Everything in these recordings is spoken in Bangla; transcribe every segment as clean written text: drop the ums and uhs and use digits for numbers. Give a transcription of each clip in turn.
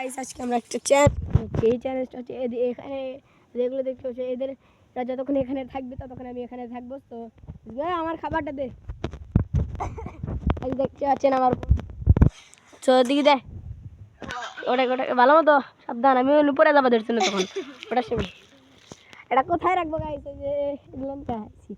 গাইস আজকে আমরা একটা চ্যালেঞ্জ করছি। এই চ্যালেঞ্জটা হচ্ছে এখানে যেগুলো দেখতে হচ্ছে এদের যতক্ষণ এখানে থাকবে ততক্ষণ আমি এখানে থাকবো। তো আমার খাবারটা দে, দেখতে পাচ্ছেন আমার দিকে দেয় ওটা ওটা ভালো মতো সাবধান, আমি উপরে যাবো ধরছি না তখন ওটার সময়। এটা কোথায় রাখবো গাইস? ওই যে ল্যাম্পটা আছি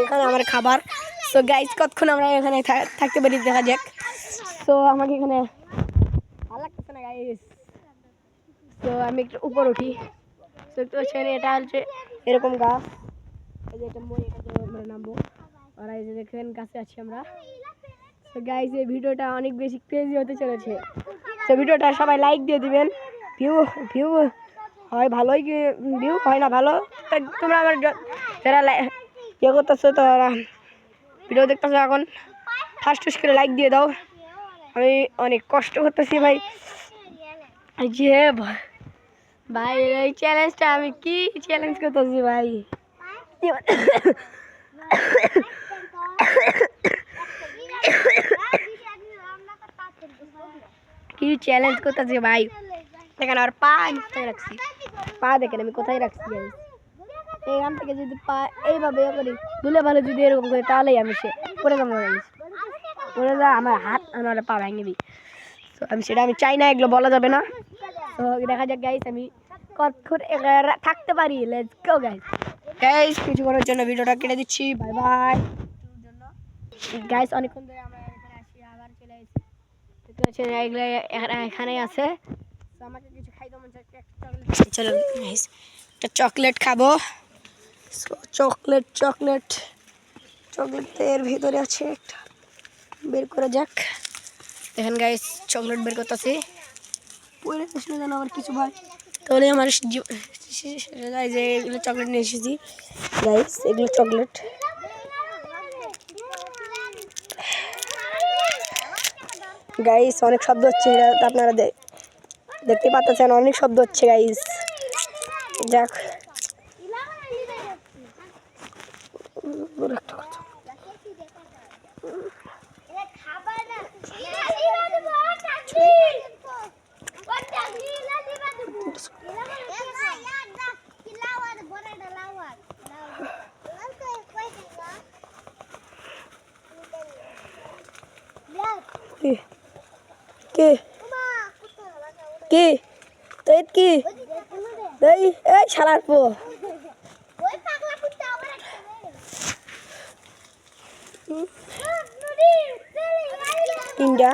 এখানে আমার খাবার। তো গাইস কতক্ষণ আমরা এখানে থাকতে পারি দেখা যাক। তো আমাকে এখানে ভালো লাগতেছে না গাইস। তো আমি একটু উপর উঠি। তো দেখতে পাচ্ছেন এটা হচ্ছে এরকম গাছ, এই যে এটা মই, এখানে আমরা নামবো। আর এই যে দেখেন গাছে আছি আমরা। তো গাইস এই ভিডিওটা অনেক বেশি ক্রেজি হতে চলেছে। তো ভিডিওটা সবাই লাইক দিয়ে দিবেন। ভিউ ভিউ হয় ভালোই, ভিউ হয় না ভালো। তোমরা আমার যারা ইয়ে করতেছো তোরা ভিডিও দেখতেছো এখন ফার্স্ট করে লাইক দিয়ে দাও। আমি অনেক কষ্ট করতেছি ভাই। যে ভাই এই চ্যালেঞ্জটা আমি কি চ্যালেঞ্জ করতেছি ভাই, কি চ্যালেঞ্জ করতেছি ভাই। দেখেন আর পা আমি কোথায় রাখছি, পা দেখেন আমি কোথায় রাখছি। এইখান থেকে যদি পা এইভাবে করি দুলে ভালো যদি এরকম করি তাহলেই আমি সে করে যাবো, করে যা আমার হাত আমার পা ভেঙে। তো আমি সেটা আমি চাই না, এগুলো বলা যাবে না। তো দেখা যাক গাইস আমি কতক্ষণ থাকতে পারি। Let's go guys. গাইস কিছু করার জন্য ভিডিওটা কেটে দিচ্ছি, বাই বাই গাইস। অনেকক্ষণ ধরে আমরা এখানে আসি, আবার চলে আসি। দেখতে পাচ্ছেন এগুলো এখানেই আছে। তো আমাকে কিছু খাইতে মন চাচ্ছে, একটা চকলেট। চলো গাইস একটা চকলেট খাবো। চকলেট চকলেট চকলেট এর ভিতরে আছে, একটা বের করে যাক। দেখেন গাইস চকলেট বের করতেছি, পরে শুনে যেন আমার কিছু ভাই তাহলে আমার যে এগুলো চকলেট নিয়ে এসেছি গাইস, এগুলো চকলেট। গাইস অনেক শব্দ হচ্ছে, আপনারা দেখতে পাচ্ছেন অনেক শব্দ হচ্ছে গাইস। যাক কি কি কি এই এই শালার পো তিনটা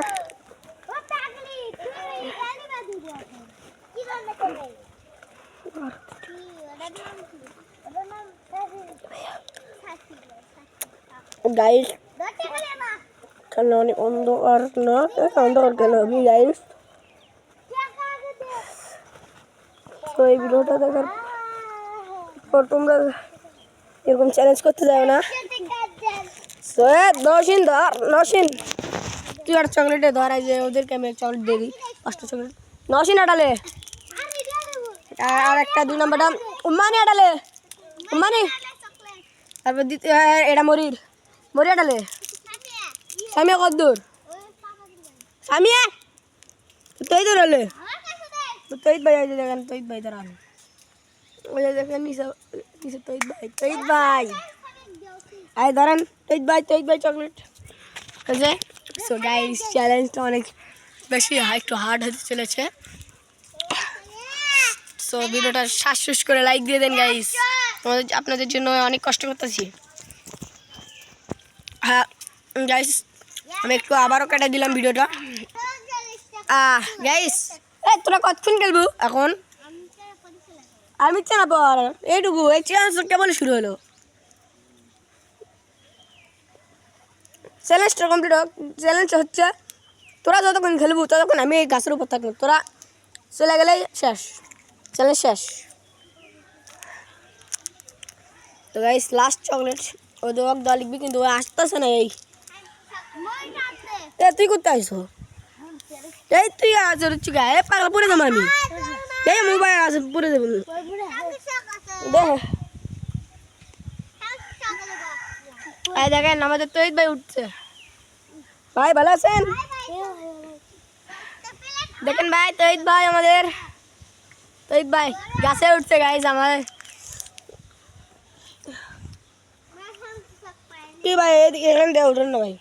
গাইস কারণ অনেক অন্ধকার না, অন্ধকার কেন আমি গাইস। তো এই ভিডিওটা দেখার পর তোমরা এরকম চ্যালেঞ্জ করতে যাও না। নসীন ধর, নসীন তুই আর চকলেটে ধর, এই যে ওদেরকে আমি চকলেট দিয়ে দিই 5টা চকলেট। নসীন আটালে আর একটা 2 নম্বরটা উম্মানি আটালে, উম্মানি। তারপর দ্বিতীয় এটা মরির মরি আটালে। সামিয়া কদ্দুর, সামিয়া তুই দূর হলে তৈত ভাই আছে, দেখেন তৈত ভাই দাঁড়ান, ওই যে দেখেন নিচে নিচে তৈত ভাই, তৈত ভাই আয় ধরেন তৈত ভাই চকলেট আছে। সো গাইস চ্যালেঞ্জটা অনেক বেশি একটু হার্ড হতে চলেছে। সো ভিডিওটা শ্বাস করে লাইক দিয়ে দেন গাইস, আপনাদের জন্য অনেক কষ্ট করতেছি। হ্যাঁ গাইস আমি একটু আবারও কেটে দিলাম ভিডিওটা। গাইস তোরা কতক্ষণ খেলবো এখন? আমি না পর এইটুকু এই চ্যালেঞ্জ কেবল শুরু হলো। চ্যালেঞ্জটা কমপ্লিট হোক। চ্যালেঞ্জ হচ্ছে তোরা যতক্ষণ খেলবো ততক্ষণ আমি এই গাছের উপর থাকবো, তোরা চলে গেলে শেষ, চ্যালেঞ্জ শেষ। তো গাইস লাস্ট চকলেট ওই তো দল লিখবি, কিন্তু ও আসতেছে না। এই তুই করতে আসছো, এই তুই আজ গায়ে পাগলা পড়ে যাবো আমি, এই মোবাইল আছে পড়ে যাবো। এই দেখেন আমাদের তৈদ ভাই উঠছে। ভাই ভালো আছেন? দেখেন ভাই তৈদ ভাই আমাদের তৈদ ভাই গাছে উঠছে গাইস আমাদের। কি ভাই এখান দিয়ে উঠেন না ভাই,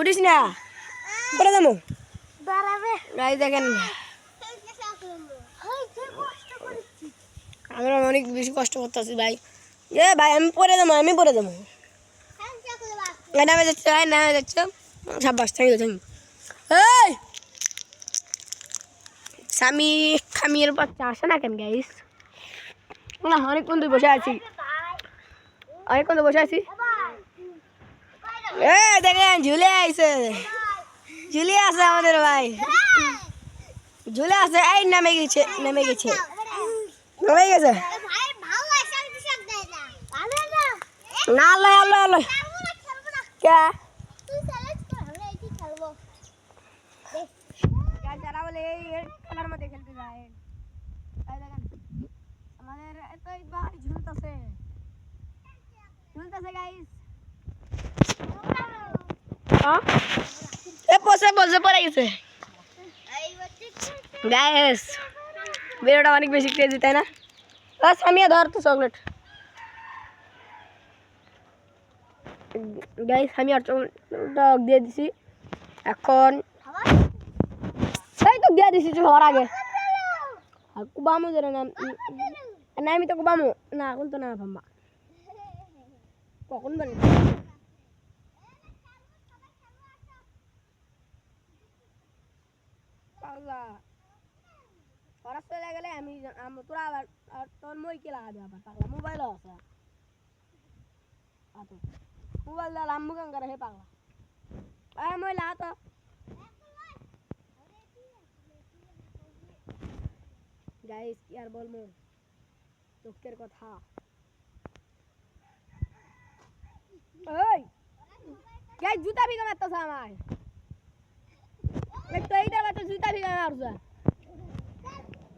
উঠিস না করে দেবো গাইস। দেখেন আমরা অনেক বেশি কষ্ট করতেছি ভাই। এ ভাই আমি পরে দেবো, আমি পরে দেবো। নামে যাচ্ছে ভাই, নামে যাচ্ছে। সাব্বাস, থ্যাংক ইউ থ্যাংক ইউ। এই স্বামী খামির বাচ্চা আসে না কেন গাইস? না অনেকক্ষণ ধরে বসে আছি, অনেকক্ষণ ধরে বসে আছি। এ দেখেন ঝুলে আইছে, ঝুলে আছে আমাদের ভাই, ঝুলে আছে। এই নামে গেছে, নেমে গেছে, নেমে গেছে। না আল্লাহ আল্লাহ আল্লাহ কে যারা বলে এই খেলার মধ্যে খেলতে যায়। আমাদের এতই ভাই ঝুলতেছে, ঝুলতেছে গাইস। এ বসে বসে পড়ে গেছে গাইস। ভিডিওটা অনেক বেশি ক্রেজি তাই না? বাস আমি ধর তো চকলেট গাইস, আমি আর চকলেটটা দিয়ে দিছি। এখন এই তো দিয়ে দিছি হওয়ার আগে কুবামু ধরে না, না আমি তো কুবামু না, এখন তো না ভাম্মা কখন বলি পাগলা ওরা চলে গেলে আমি তোরা আবার তোর মই কে লাগাবে আবার পাগলা? মোবাইলও আছে, মোবাইল দিয়ে আম্মু গান করে হে পাগলা। মই লাগা তো গাইস কি আর বলবো, দুঃখের কথা। ওই গাইস জুতা ভিগা মারতেছে আমায়, তো এইটা বাচ্চা জুতা ভিগা মারছে।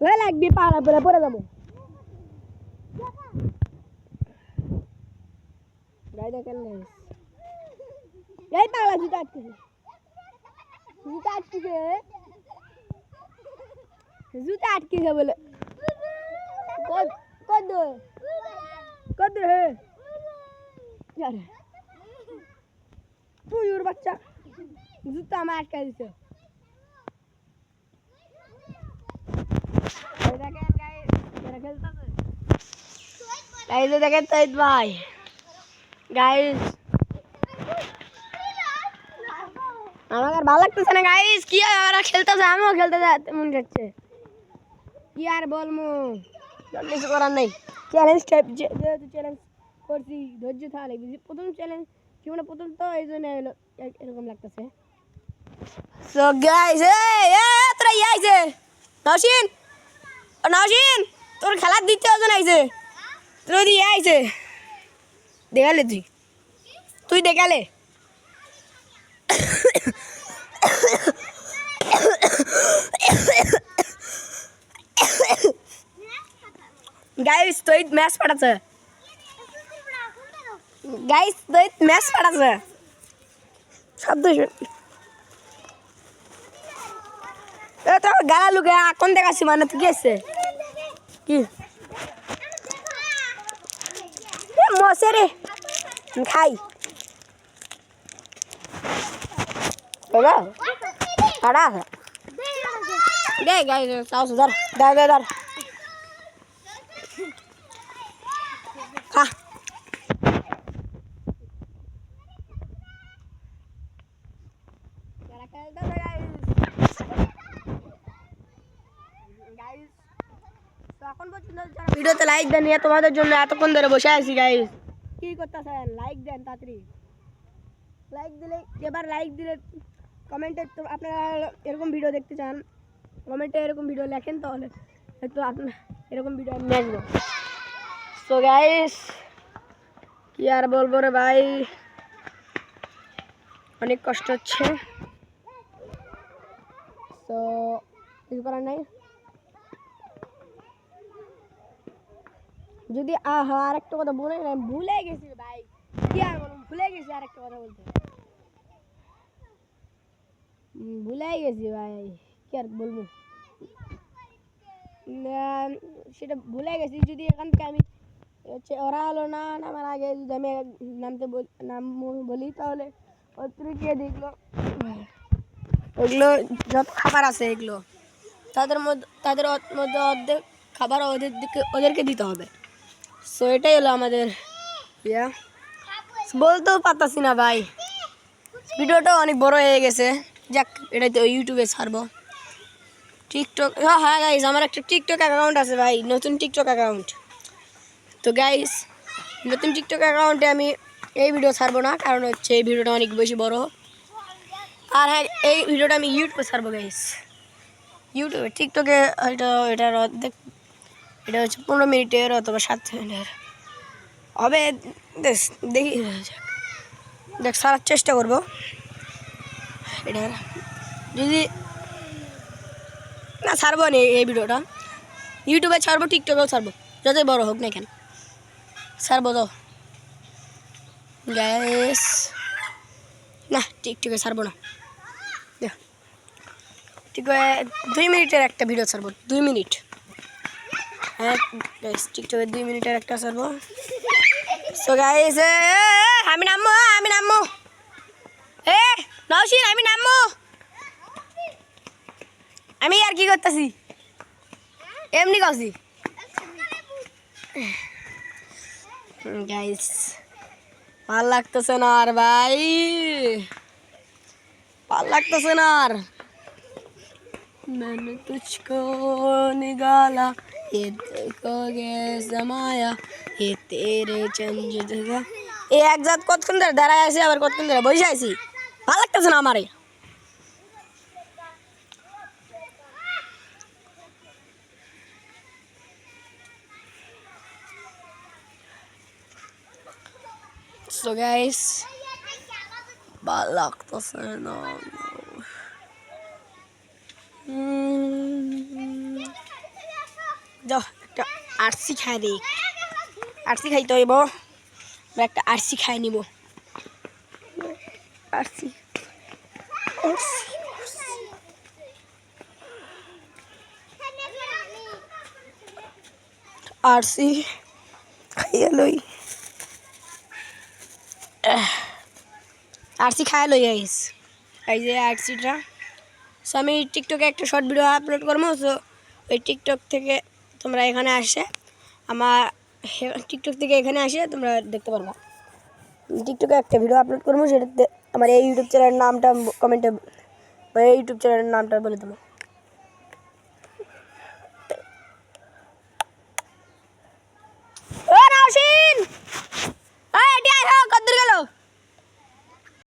হয়ে লাগবি পাগলা পরে পরে যাবো গাই। দেখেন গাইস, এই পাগলা জুতা আটকেছে, জুতা আটকেছে, জুতা আটকেছে বলে কত কত হে পুয়ুর বাচ্চা জুতা আমার আটকা দিছে। দেখেন তৈদ ভাই গাইস, আমার আর ভালো লাগতেছে না গাইস। কি আর খেলতেছে, আমিও খেলতে মন যাচ্ছে। কি আর বলবো, কিছু করার নেই। চ্যালেঞ্জ টাইপ যেহেতু চ্যালেঞ্জ করছি, ধৈর্য থাকা লাগবে। প্রথম চ্যালেঞ্জ জীবনে প্রথম, তো এই জন্য এরকম লাগতেছে। সো গাইস তোরা আইছে নওশিন, ও নওশিন তোর খেলার দিতে ওজন আইছে, তোর দিয়ে আইছে দেখালে, তুই দেখালে গাইস তুই ম্যাচ পাঠাচ্ছে, গাইস তুই ম্যাচ পাঠাচ্ছে শব্দ তোর গালা লুকে কোন দেখাচ্ছি মানে তুই গেছে কি মশে রে খাই কাটা দে গাই চাও ধর দে দে ধর খা। ভিডিওতে লাইক দেন, তোমাদের জন্য এতক্ষণ ধরে বসে আছি গাইস। কি করতেছেন? লাইক দেন তাড়াতাড়ি, লাইক দিলে এবার লাইক দিলে কমেন্টে তো আপনারা এরকম ভিডিও দেখতে চান, কমেন্টে এরকম ভিডিও লেখেন, তাহলে একটু আপনার এরকম ভিডিও আমি আসবো। সো গাইস কি আর বলবো রে ভাই, অনেক কষ্ট হচ্ছে। তো কিছু করার নাই। যদি আর একটা কথা বলে না, ভুলে গেছি ভাই, কি আর বলবো, ভুলে গেছি আর একটা কথা বলতে, ভুলে গেছি ভাই, কি আর বলবো, সেটা ভুলে গেছি। যদি এখান থেকে আমি হচ্ছে ওরা হলো না নামার আগে যদি আমি নাম বলি তাহলে অতিরিক্ত দেখলো ওগুলো যত খাবার আছে এগুলো তাদের মধ্যে অর্ধেক খাবার ওদেরকে দিতে হবে। সো এটাই হলো আমাদের ইয়া, বলতেও পারতাছি না ভাই, ভিডিওটা অনেক বড় হয়ে গেছে। যাক, এটা তো ইউটিউবে ছাড়বো। টিকটক, হ্যাঁ গাইস, আমার একটা টিকটক অ্যাকাউন্ট আছে ভাই, নতুন টিকটক অ্যাকাউন্ট। তো গাইস, নতুন টিকটক অ্যাকাউন্টে আমি এই ভিডিও ছাড়বো না, কারণ হচ্ছে এই ভিডিওটা অনেক বেশি বড়। আর হ্যাঁ, এই ভিডিওটা আমি ইউটিউবে ছাড়বো গাইস, ইউটিউবে। টিকটকে হয়তো এটার অর্ধেক, এটা হচ্ছে 15 মিনিটের অথবা 7 মিনিটের হবে। দেখি, ছাড়ার চেষ্টা করবো এটার। যদি না ছাড়বো না এই ভিডিওটা, ইউটিউবে ছাড়বো, টিকটকেও ছাড়বো, যতই বড় হোক না কেন ছাড়বো তো গ্যাস। না, টিকটকে ছাড়বো না, টিকটকে 2 মিনিটের একটা ভিডিও ছাড়বো, 2 মিনিট। হ্যাঁ গাইস, টিকটকে 2 মিনিটের একটা ছাড়বো। সো গাইস, আমি নামবো নওশিন, আমি নামবো। আমি আর কি করতেছি, এমনি করছি গাইস, ভাল লাগতেছে না আর ভাই, ভাল লাগতেছে না আর। मैंने तुझको निकाला, ये देखो गे समाया, ये तेरे चंज এ এক জাত কতক্ষণ ধরে দাঁড়ায় আছি, আবার কতক্ষণ ধরে বসে আছি, ভাল লাগতেছে না আমারে। So guys, ভাল লাগতেছে না। যাও একটা আরসি খাই দিই, আরসি খাইতে হইব, একটা আরসি খাই নিব। আরসি আরসি খাইয়া লই, আরসি খাইয়া লই গাইস, এই যে আরসিটা। সো আমি টিকটকে একটা শর্ট ভিডিও আপলোড করবো। সো ওই টিকটক থেকে তোমরা এখানে আসে, আমার টিকটক থেকে এখানে আসে তোমরা দেখতে পারবা। টিকটকে একটা ভিডিও আপলোড করবো, সেটাতে আমার এই ইউটিউব চ্যানেলের নামটা কমেন্টে, ইউটিউব চ্যানেলের নামটা বলে দেবো।